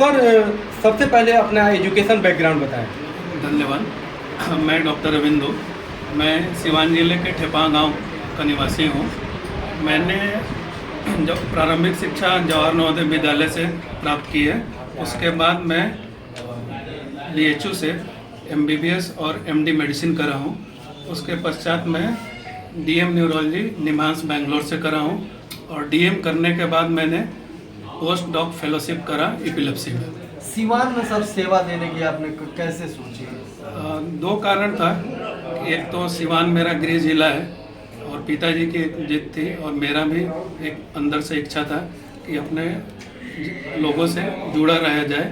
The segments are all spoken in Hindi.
सर सबसे पहले अपना एजुकेशन बैकग्राउंड बताएं। धन्यवाद। मैं डॉक्टर रविंदु, मैं सिवान जिले के ठेपा गांव का निवासी हूं। मैंने जब प्रारंभिक शिक्षा जवाहर नवोदय विद्यालय से प्राप्त की है, उसके बाद मैं BHU से MBBS और MD मेडिसिन करा हूं। उसके पश्चात मैं DM न्यूरोलॉजी निमांस बेंगलोर से करा हूं और DM करने के बाद मैंने पोस्ट डॉक फेलोशिप करा एपिलेप्सी में। सिवान में सर सेवा देने की आपने कैसे सोची? दो कारण था। एक तो सिवान मेरा गृह जिला है और पिताजी की एक जिद थी और मेरा भी एक अंदर से इच्छा था कि अपने लोगों से जुड़ा रहा जाए।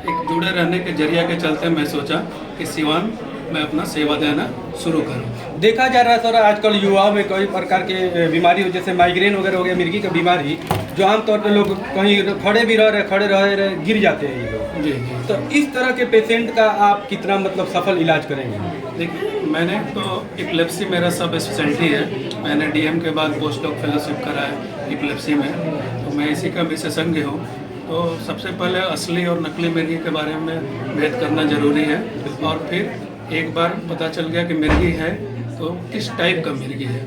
एक जुड़े रहने के जरिया के चलते मैं सोचा कि सिवान में अपना सेवा देना शुरू करूं। देखा जा रहा है सर आजकल युवाओं में कई प्रकार के बीमारी हो, जैसे माइग्रेन वगैरह हो गया, मिर्गी की बीमारी, जो आमतौर पर लोग कहीं खड़े भी खड़े रहे गिर जाते हैं ये लोग। जी। तो इस तरह के पेशेंट का आप कितना मतलब सफल इलाज करेंगे? देखिए, मैंने तो एपिलेप्सी मेरा सब स्पेशलिटी है। मैंने DM के बाद पोस्ट डॉक फेलोशिप करा है एपिलेप्सी में, तो मैं इसी का विशेषज्ञ हूँ। तो सबसे पहले असली और नकली मिर्गी के बारे में भेद करना जरूरी है और फिर एक बार पता चल गया कि मिर्गी है तो किस टाइप का मिर्गी है,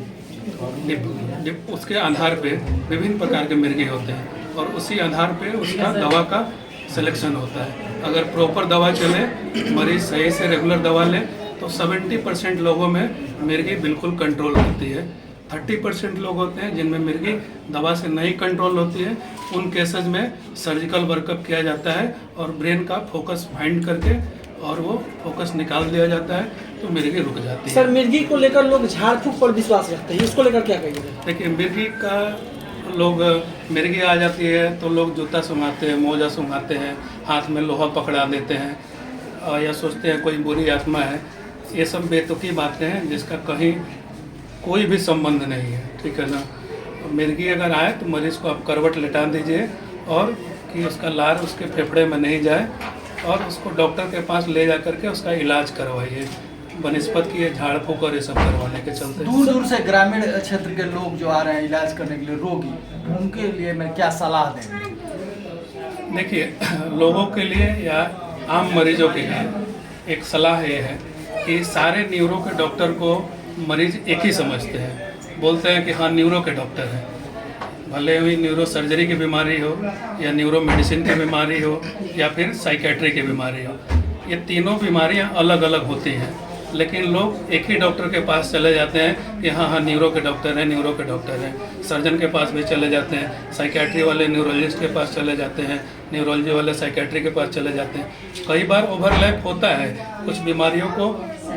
उसके आधार पे विभिन्न प्रकार के मिर्गी होते हैं और उसी आधार पे उसका दवा का सिलेक्शन होता है। अगर प्रॉपर दवा चले, मरीज सही से रेगुलर दवा ले, तो 70% लोगों में मिर्गी बिल्कुल कंट्रोल होती है। 30% लोग होते हैं जिनमें मिर्गी दवा से नहीं कंट्रोल होती है। उन केसेस में सर्जिकल वर्कअप किया जाता है और ब्रेन का फोकस फाइंड करके और वो फोकस निकाल दिया जाता है, तो मिर्गी रुक जाती है। सर, मिर्गी को लेकर लोग झाड़ फूक पर विश्वास रखते हैं, इसको लेकर क्या कहेंगे? देखिए, मिर्गी का लोग मिर्गी आ जाती है तो लोग जूता सुंघाते हैं, मोजा सुंघाते हैं, हाथ में लोहा पकड़ा देते हैं या सोचते हैं कोई बुरी आत्मा है। ये सब बेतुकी बातें हैं जिसका कहीं कोई भी संबंध नहीं है, ठीक है ना। मिर्गी अगर आए तो मरीज को आप करवट लेटा दीजिए और कि उसका लार उसके फेफड़े में नहीं जाए और उसको डॉक्टर के पास ले जा करके उसका इलाज करवाइए, बनस्पत की झाड़ फूक और ये सब करवाने के चलते। दूर दूर से ग्रामीण क्षेत्र के लोग जो आ रहे हैं इलाज करने के लिए, रोगी, उनके लिए मैं क्या सलाह देंगे? देखिए, लोगों के लिए या आम मरीजों के लिए एक सलाह ये है कि सारे न्यूरो के डॉक्टर को मरीज एक ही समझते हैं, बोलते हैं कि हाँ न्यूरो के डॉक्टर हैं। भले ही न्यूरो सर्जरी की बीमारी हो या न्यूरो मेडिसिन की बीमारी हो या फिर साइकेट्री की बीमारी हो, ये तीनों बीमारियां अलग अलग होती हैं, लेकिन लोग एक ही डॉक्टर के पास चले जाते हैं कि हाँ न्यूरो के डॉक्टर हैं, न्यूरो के डॉक्टर हैं। सर्जन के पास भी चले जाते हैं, साइकेट्री वाले न्यूरोलॉजिस्ट के पास चले जाते हैं, न्यूरोलॉजी वाले साइकेट्री के पास चले जाते हैं। कई बार ओवरलैप होता है, कुछ बीमारियों को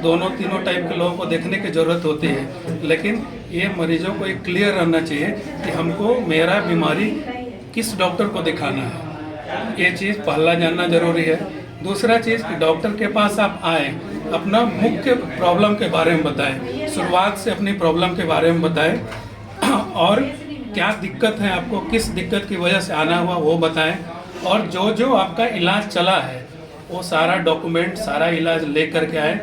दोनों तीनों टाइप के लोगों को देखने की ज़रूरत होती है, लेकिन ये मरीजों को एक क्लियर रहना चाहिए कि हमको मेरा बीमारी किस डॉक्टर को दिखाना है। ये चीज़ पहला जानना जरूरी है। दूसरा चीज़ कि डॉक्टर के पास आप आए, अपना मुख्य प्रॉब्लम के बारे में बताएं, शुरुआत से अपनी प्रॉब्लम के बारे में बताएं और क्या दिक्कत है आपको, किस दिक्कत की वजह से आना हुआ वो बताएं और जो जो आपका इलाज चला है वो सारा डॉक्यूमेंट, सारा इलाज ले करके आए।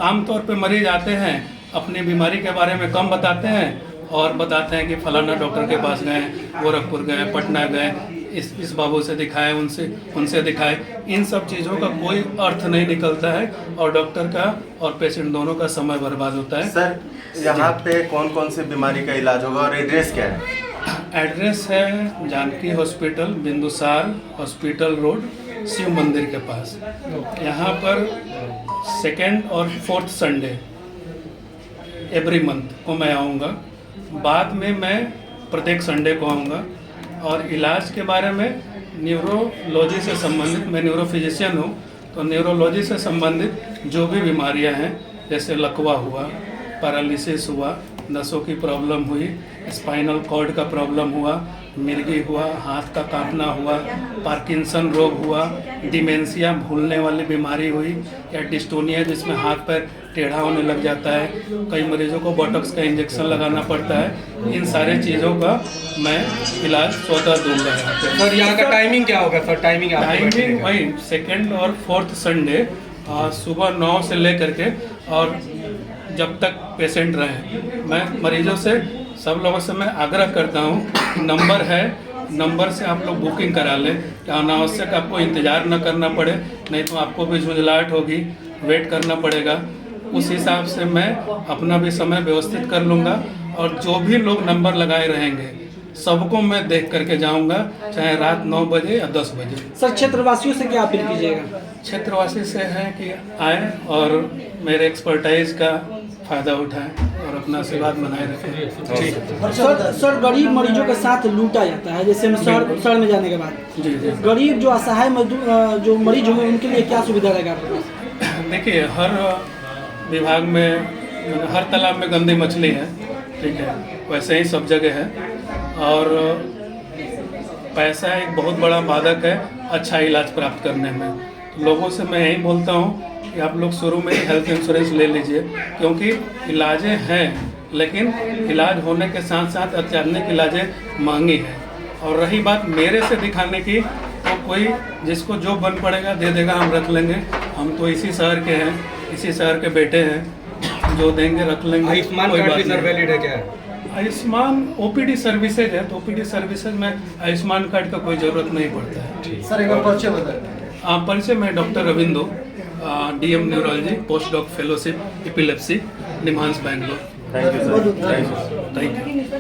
आमतौर पे मरीज आते हैं, अपनी बीमारी के बारे में कम बताते हैं और बताते हैं कि फलाना डॉक्टर के पास गए, गोरखपुर गए, पटना गए, इस बाबू से दिखाए, उनसे दिखाए। इन सब चीज़ों का कोई अर्थ नहीं निकलता है और डॉक्टर का और पेशेंट दोनों का समय बर्बाद होता है। सर, यहाँ पे कौन कौन सी बीमारी का इलाज होगा और एड्रेस क्या है? एड्रेस है Janaki hospital, Bindusar hospital road, Shiv मंदिर के पास। यहाँ पर 2nd और 4th संडे एवरी मंथ को मैं आऊँगा। बाद में मैं प्रत्येक संडे को आऊँगा और इलाज के बारे में न्यूरोलॉजी से संबंधित, मैं न्यूरो फिजिशियन हूँ, तो न्यूरोलॉजी से संबंधित जो भी बीमारियाँ हैं, जैसे लकवा हुआ, पैरालिसिस हुआ, नसों की प्रॉब्लम हुई, स्पाइनल कॉर्ड का प्रॉब्लम हुआ, मिर्गी हुआ, हाथ का कांपना हुआ, पार्किंसन रोग हुआ, डिमेंशिया भूलने वाली बीमारी हुई या डिस्टोनिया जिसमें हाथ पैर टेढ़ा होने लग जाता है, कई मरीजों को बोटॉक्स का इंजेक्शन लगाना पड़ता है। इन सारे चीज़ों का मैं इलाज स्वतः दूंगा यहाँ पे। सर यहाँ का टाइमिंग क्या होगा सर? टाइमिंग वही 2nd और 4th संडे सुबह 9 से ले करके और जब तक पेशेंट रहे। मैं मरीजों से, सब लोगों से मैं आग्रह करता हूँ, नंबर है नंबर से आप लोग बुकिंग करा लें कि अनावश्यक आपको इंतज़ार न करना पड़े, नहीं तो आपको भी झुंझलाहट होगी, वेट करना पड़ेगा। उस हिसाब से मैं अपना भी समय व्यवस्थित कर लूँगा और जो भी लोग नंबर लगाए रहेंगे सबको मैं देख करके जाऊंगा, चाहे रात 9 बजे या 10 बजे। सर क्षेत्रवासियों से क्या अपील कीजिएगा? क्षेत्रवासी से है कि आए और मेरे एक्सपर्टाइज का फ़ायदा उठाएं और अपना आशीर्वाद बनाए रखें। ठीक है। सर गरीब मरीजों के साथ लूटा जाता है, जैसे शहर में जाने के बाद। जी जी। गरीब जो असहाय मजदूर जो मरीज होंगे उनके लिए क्या सुविधा रहेगा आपके पास? देखिए, हर विभाग में हर तालाब में गंदी मछली है, ठीक है, वैसे ही सब जगह है। और पैसा एक बहुत बड़ा बाधक है अच्छा इलाज प्राप्त करने में। तो लोगों से मैं यही बोलता हूँ कि आप लोग शुरू में ही हेल्थ इंश्योरेंस ले लीजिए, क्योंकि इलाजें हैं लेकिन इलाज होने के साथ साथ अत्याधुनिक इलाजें महंगी हैं। और रही बात मेरे से दिखाने की, तो कोई जिसको जो बन पड़ेगा दे देगा, हम रख लेंगे। हम तो इसी शहर के हैं, इसी शहर के बेटे हैं, जो देंगे रख लेंगे। आयुष्मान कार्ड भी सर वैलिड है क्या? आयुष्मान ओपीडी सर्विसेज है, तो ओपीडी सर्विसेज में आयुष्मान कार्ड का कोई ज़रूरत नहीं पड़ता है। सर एक बार परिचय बताएं। परिचय में doctor Ravindo, DM neurology, post doc fellowship, epilepsy, NIMHANS, Bangalore. Thank you sir. Thank you.